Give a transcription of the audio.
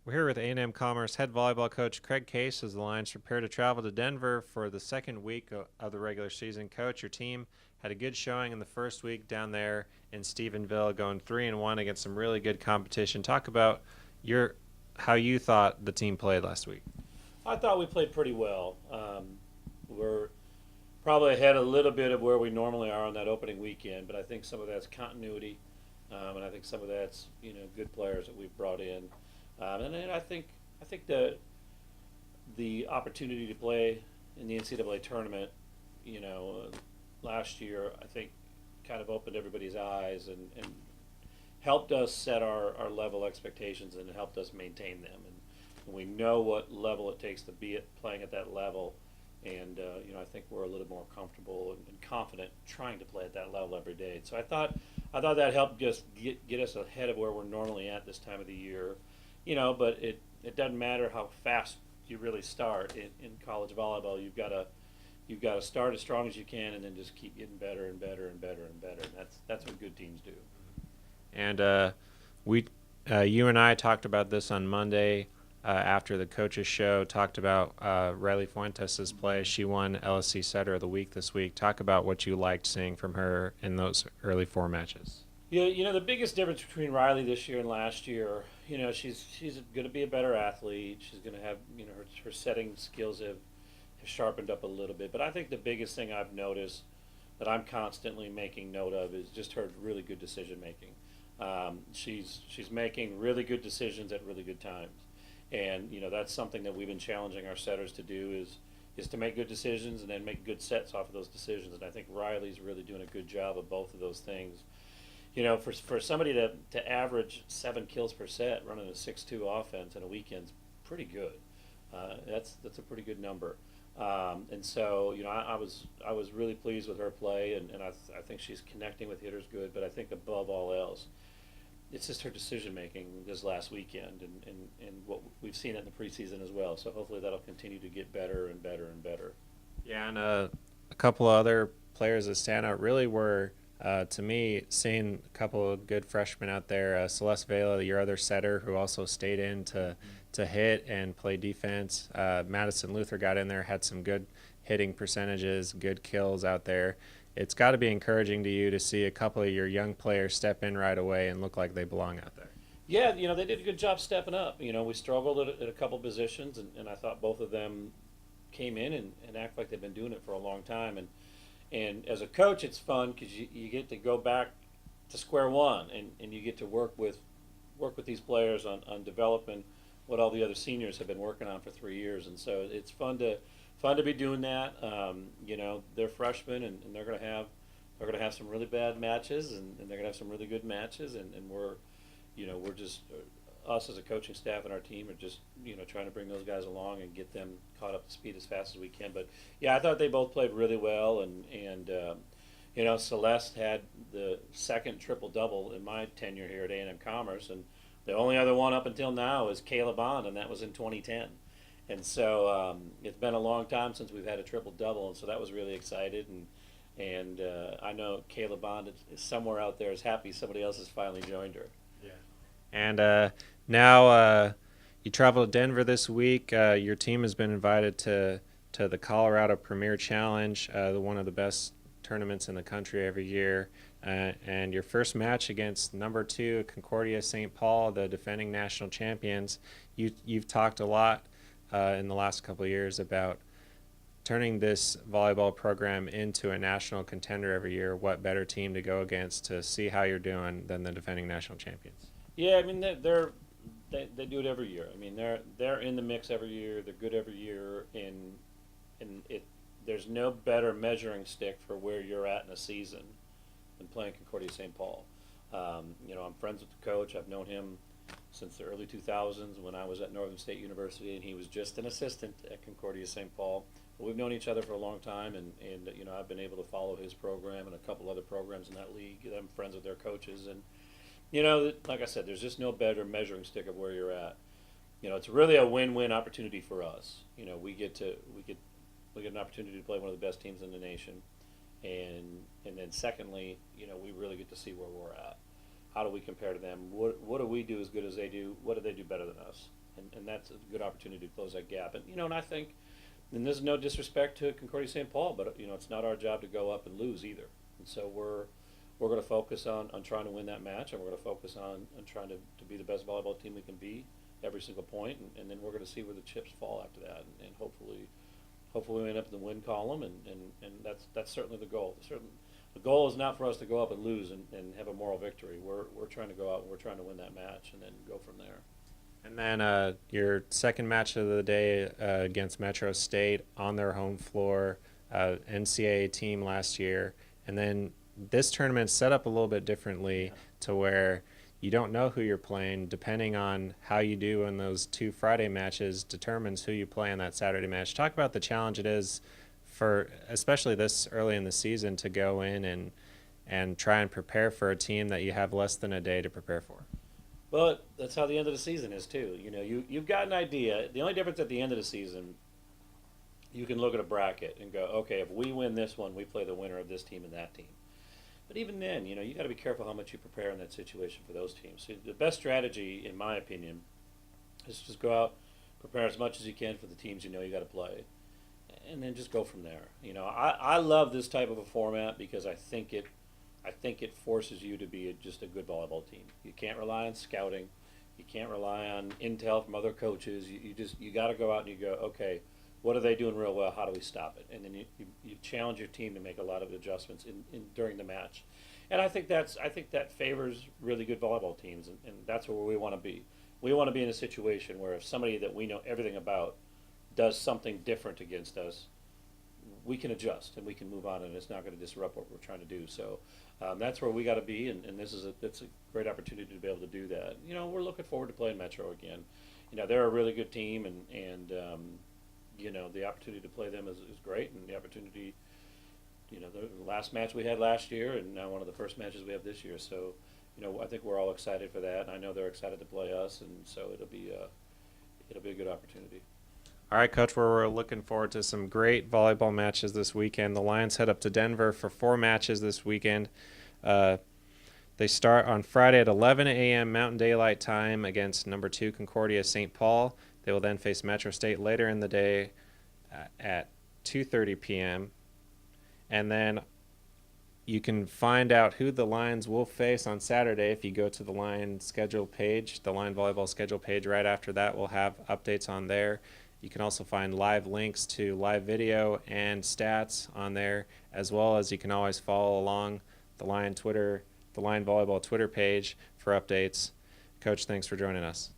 We're here with A&M-Commerce head volleyball coach Craig Case as the Lions prepare to travel to Denver for the second week of the regular season. Coach, your team had a good showing in the first week down there in Stephenville, going 3-1 against some really good competition. Talk about your how you thought the team played last week. I thought we played pretty well. We're probably ahead a little bit of where we normally are on that opening weekend, but I think some of that's continuity, and I think some of that's good players that we've brought in, and then I think the opportunity to play in the NCAA tournament, last year I think kind of opened everybody's eyes and helped us set our level expectations and helped us maintain them. And we know what level it takes to be playing at that level. And I think we're a little more comfortable and confident trying to play at that level every day. So I thought that helped just get us ahead of where we're normally at this time of the year. But it doesn't matter how fast you really start in college volleyball. You've got to start as strong as you can and then just keep getting better and better and better and better. And that's what good teams do. And we, you and I talked about this on Monday after the coaches show. Talked about Riley Fuentes' play. She won LSC Setter of the Week this week. Talk about what you liked seeing from her in those early four matches. Yeah, the biggest difference between Riley this year and last year, she's going to be a better athlete. She's going to have, her setting skills have sharpened up a little bit. But I think the biggest thing I've noticed that I'm constantly making note of is just her really good decision making. She's making really good decisions at really good times, and that's something that we've been challenging our setters to do is to make good decisions and then make good sets off of those decisions. And I think Riley's really doing a good job of both of those things. For somebody to average 7 kills per set running a 6-2 offense in a weekend's pretty good. That's a pretty good number. And so I was really pleased with her play, and I think she's connecting with hitters good. But I think above all else, it's just her decision making this last weekend, and what we've seen it in the preseason as well. So hopefully that'll continue to get better and better and better. Yeah, and a couple of other players that stand out really were, to me, seeing a couple of good freshmen out there. Celeste Vela, your other setter, who also stayed in to hit and play defense. Madison Luther got in there, had some good hitting percentages, good kills out there. It's got to be encouraging to you to see a couple of your young players step in right away and look like they belong out there. Yeah, they did a good job stepping up. We struggled at a couple positions, and I thought both of them came in and act like they've been doing it for a long time. And as a coach, it's fun because you get to go back to square one, and you get to work with these players on developing what all the other seniors have been working on for 3 years. And so it's fun to be doing that. They're freshmen, and they're gonna have some really bad matches, and they're gonna have some really good matches, and we're just us as a coaching staff and our team are just trying to bring those guys along and get them caught up to speed as fast as we can. But yeah, I thought they both played really well, and Celeste had the second triple double in my tenure here at A&M-Commerce, and the only other one up until now is Kayla Bond, and that was in 2010. And so it's been a long time since we've had a triple double, and so that was really excited. And I know Kayla Bond is somewhere out there is happy somebody else has finally joined her. Yeah. And now you travel to Denver this week. Your team has been invited to the Colorado Premier Challenge, one of the best tournaments in the country every year. And your first match against number 2 Concordia St. Paul, the defending national champions. You've talked a lot in the last couple of years about turning this volleyball program into a national contender every year. What better team to go against to see how you're doing than the defending national champions? Yeah, I mean they do it every year. I mean they're in the mix every year. They're good every year, and there's no better measuring stick for where you're at in a season than playing Concordia St. Paul. I'm friends with the coach. I've known him since the early 2000s when I was at Northern State University, and he was just an assistant at Concordia St. Paul. But we've known each other for a long time, and I've been able to follow his program and a couple other programs in that league. I'm friends with their coaches, and like I said, there's just no better measuring stick of where you're at. It's really a win-win opportunity for us. We get an opportunity to play one of the best teams in the nation, and then secondly, we really get to see where we're at. How do we compare to them? What do we do as good as they do? What do they do better than us? and that's a good opportunity to close that gap. And and I think, and there's no disrespect to Concordia St. Paul, but it's not our job to go up and lose either. And so we're going to focus on trying to win that match, and we're going to focus on trying to be the best volleyball team we can be every single point, and then we're going to see where the chips fall after that, and hopefully we end up in the win column, and that's certainly the goal. The goal is not for us to go up and lose and have a moral victory. We're trying to go out and we're trying to win that match and then go from there. And then your second match of the day against Metro State on their home floor, NCAA team last year. And then this tournament's set up a little bit differently to where you don't know who you're playing. Depending on how you do in those two Friday matches determines who you play in that Saturday match. Talk about the challenge it is for, especially this early in the season, to go in and try and prepare for a team that you have less than a day to prepare for. But that's how the end of the season is too. You've got an idea. The only difference at the end of the season, you can look at a bracket and go, okay, if we win this one, we play the winner of this team and that team. But even then, you got to be careful how much you prepare in that situation for those teams. So the best strategy, in my opinion, is just go out, prepare as much as you can for the teams you got to play, and then just go from there. I love this type of a format because I think it forces you to be just a good volleyball team. You can't rely on scouting. You can't rely on intel from other coaches. You got to go out and you go, okay, what are they doing real well? How do we stop it? And then you challenge your team to make a lot of adjustments during the match. And I think that favors really good volleyball teams, and that's where we want to be. We want to be in a situation where if somebody that we know everything about does something different against us, we can adjust and we can move on, and it's not going to disrupt what we're trying to do. So that's where we got to be, and it's a great opportunity to be able to do that. We're looking forward to playing Metro again. They're a really good team, and the opportunity to play them is great, and the opportunity, the last match we had last year, and now one of the first matches we have this year. So, I think we're all excited for that, and I know they're excited to play us, and so it'll be a good opportunity. All right, Coach, we're looking forward to some great volleyball matches this weekend. The Lions head up to Denver for 4 matches this weekend. They start on Friday at 11 a.m. Mountain Daylight Time against number 2 Concordia St. Paul. They will then face Metro State later in the day at 2:30 p.m. And then you can find out who the Lions will face on Saturday if you go to the Lion schedule page, the Lion volleyball schedule page. Right after that, we'll have updates on there. You can also find live links to live video and stats on there, as well as you can always follow along the Lion volleyball Twitter page for updates. Coach, thanks for joining us.